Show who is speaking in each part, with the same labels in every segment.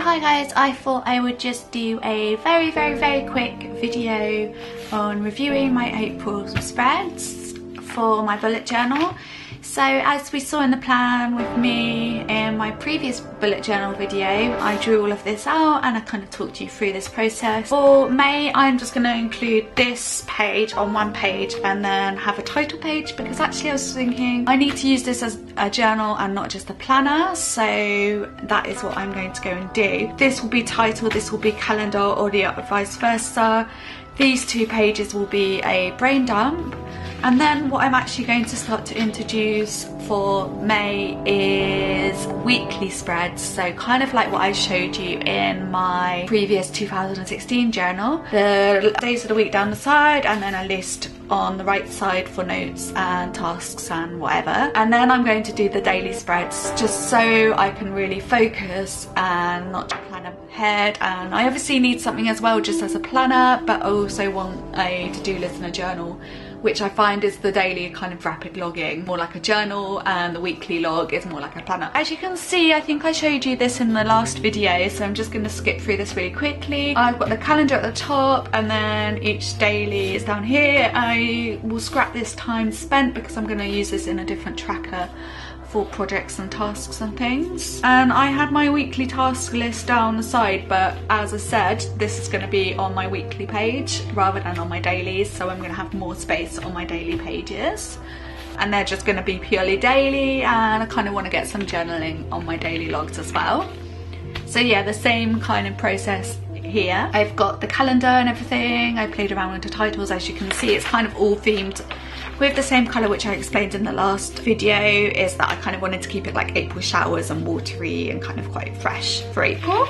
Speaker 1: hi guys, I thought I would just do a very quick video on reviewing my April spreads for my bullet journal. So as we saw in the plan with me in my previous bullet journal video, I drew all of this out and I kind of talked you through this process. For May, I'm just going to include this page on one page and then have a title page, because actually I was thinking I need to use this as a journal and not just a planner, so that is what I'm going to go and do. This will be titled, this will be calendar, or the vice versa. These two pages will be a brain dump. And then what I'm actually going to start to introduce for May is weekly spreads. So kind of like what I showed you in my previous 2016 journal. The days of the week down the side and then a list on the right side for notes and tasks and whatever. And then I'm going to do the daily spreads just so I can really focus and not just plan ahead. And I obviously need something as well just as a planner, but I also want a to-do list and a journal, which I find is the daily kind of rapid logging, more like a journal, and the weekly log is more like a planner. As you can see, I think I showed you this in the last video, so I'm just going to skip through this really quickly. I've got the calendar at the top and then each daily is down here. I will scrap this time spent because I'm going to use this in a different tracker for projects and tasks and things. And I had my weekly task list down the side, but as I said, this is going to be on my weekly page rather than on my dailies, so I'm going to have more space on my daily pages, and they're just going to be purely daily, and I kind of want to get some journaling on my daily logs as well. So yeah, the same kind of process here. I've got the calendar and everything. I played around with the titles. As you can see, it's kind of all themed with the same colour, which I explained in the last video, is that I kind of wanted to keep it like April showers and watery and kind of quite fresh for April.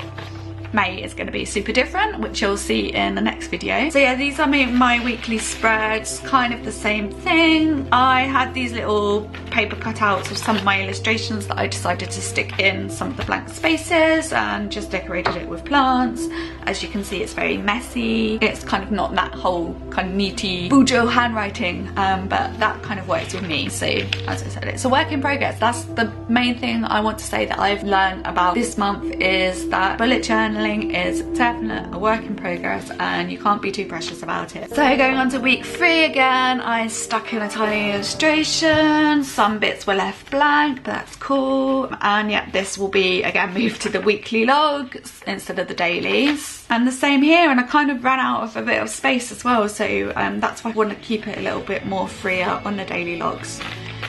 Speaker 1: May is going to be super different, which you'll see in the next video. So yeah, these are my weekly spreads, kind of the same thing. I had these little paper cutouts of some of my illustrations that I decided to stick in some of the blank spaces and just decorated it with plants. As you can see, it's very messy. It's kind of not that whole kind of neaty Bujo handwriting, but that kind of works with me. So as I said, it's a work in progress. That's the main thing I want to say that I've learned about this month, is that bullet journaling is definitely a work in progress and you can't be too precious about it. So going on to week 3 again, I stuck in a tiny illustration. Some bits were left blank, but that's cool. And yeah, this will be again moved to the weekly logs instead of the dailies. And the same here, and I kind of ran out of a bit of space as well, so that's why I want to keep it a little bit more freer on the daily logs.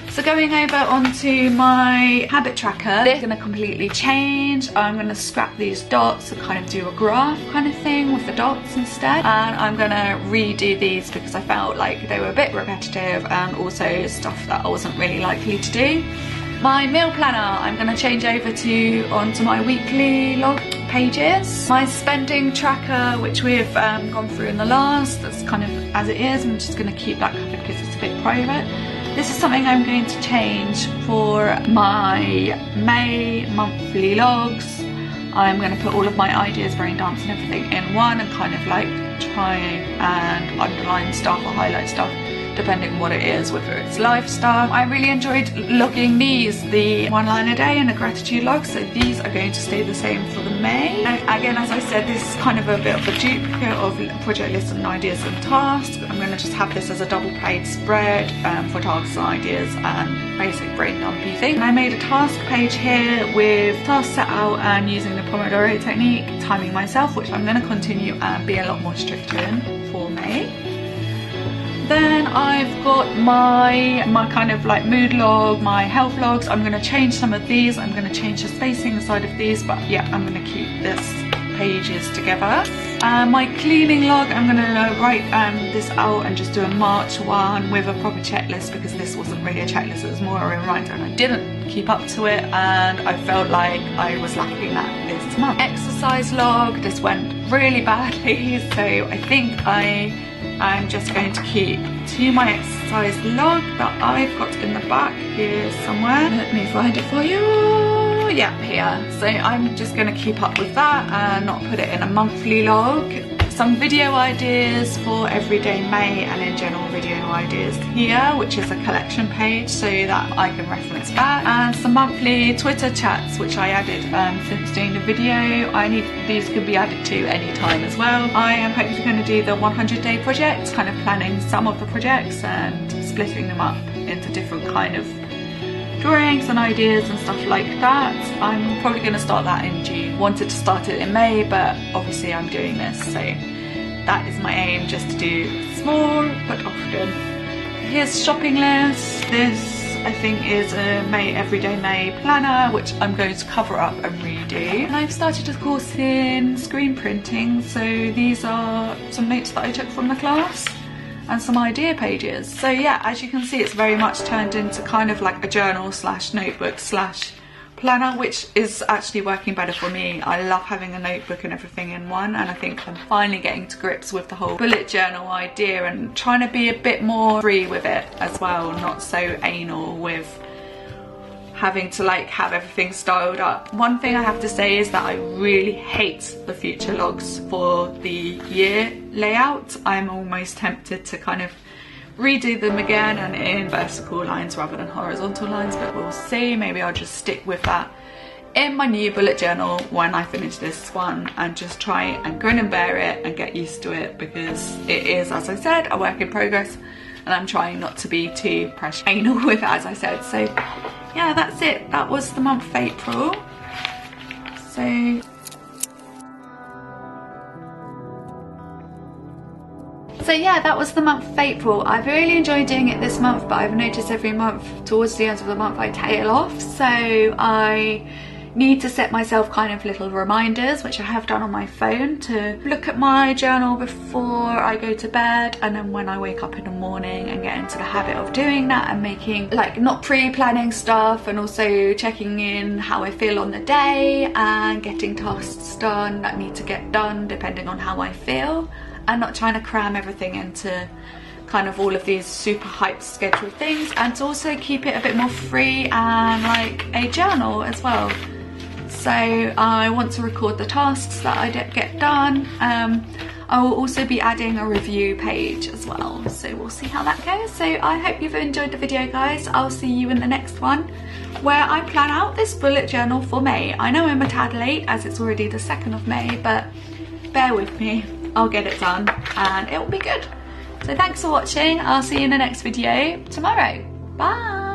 Speaker 1: So going over onto my habit tracker, this is going to completely change. I'm going to scrap these dots and kind of do a graph kind of thing with the dots instead. And I'm going to redo these because I felt like they were a bit repetitive and also stuff that I wasn't really likely to do. My meal planner, I'm going to change over onto my weekly log pages. My spending tracker, which we've gone through in the last, that's kind of as it is. I'm just going to keep that covered because it's a bit private. This is something I'm going to change for my May monthly logs. I'm going to put all of my ideas, brain dumps and everything in one and kind of like try and underline stuff or highlight stuff depending on what it is, whether it's life stuff. I really enjoyed logging these, the 1 line a day and a gratitude log, so these are going to stay the same for the May. And again, as I said, this is kind of a bit of a duplicate of project lists and ideas and tasks. I'm going to just have this as a double page spread for tasks and ideas and basic brain dumpy thing. And I made a task page here with tasks set out and using the Pomodoro technique, timing myself, which I'm going to continue and be a lot more stricter in for May. Then I've got my kind of like mood log, my health logs. I'm going to change some of these. I'm going to change the spacing inside of these, but yeah, I'm going to keep this pages together. My cleaning log, I'm going to write this out and just do a March one with a proper checklist, because this wasn't really a checklist, it was more a reminder and I didn't keep up to it and I felt like I was lacking that this month. Exercise log, this went really badly, so I think I'm just going to keep to my exercise log that I've got in the back here somewhere. Let me find it for you. Yeah, here. So I'm just going to keep up with that and not put it in a monthly log. some video ideas for everyday May and in general video ideas here, which is a collection page so that I can reference back, and some monthly Twitter chats which I added since doing the video. These could be added to any time as well. I am hopefully going to do the 100-day project, kind of planning some of the projects and splitting them up into different kind of drawings and ideas and stuff like that. I'm probably going to start that in June. Wanted to start it in May, but obviously I'm doing this, so that is my aim, just to do small but often. Here's shopping list. This I think is a everyday May planner, which I'm going to cover up and redo. And I've started a course in screen printing, so these are some notes that I took from the class and some idea pages. So yeah, as you can see, it's very much turned into kind of like a journal slash notebook slash planner, which is actually working better for me. I love having a notebook and everything in one, and I think I'm finally getting to grips with the whole bullet journal idea and trying to be a bit more free with it as well, not so anal with having to like have everything styled up. One thing I have to say is that I really hate the future logs for the year layout. I'm almost tempted to kind of redo them again and in vertical lines rather than horizontal lines, but we'll see. Maybe I'll just stick with that in my new bullet journal when I finish this one and just try and grin and bear it and get used to it, because it is, as I said, a work in progress and I'm trying not to be too pressure anal with it, as I said. So yeah, that's it. That was the month of April. So yeah, that was the month of April. I've really enjoyed doing it this month, but I've noticed every month towards the end of the month I tail off. So I need to set myself kind of little reminders, which I have done on my phone, to look at my journal before I go to bed, and then when I wake up in the morning, and get into the habit of doing that and making, like, not pre-planning stuff, and also checking in how I feel on the day and getting tasks done that need to get done depending on how I feel, and not trying to cram everything into kind of all of these super hyped scheduled things, and to also keep it a bit more free and like a journal as well. So I want to record the tasks that I get done. I will also be adding a review page as well, so we'll see how that goes. So I hope you've enjoyed the video, guys. I'll see you in the next one, where I plan out this bullet journal for May. I know I'm a tad late as it's already the 2nd of May, but bear with me. I'll get it done and it will be good. So thanks for watching. I'll see you in the next video tomorrow. Bye.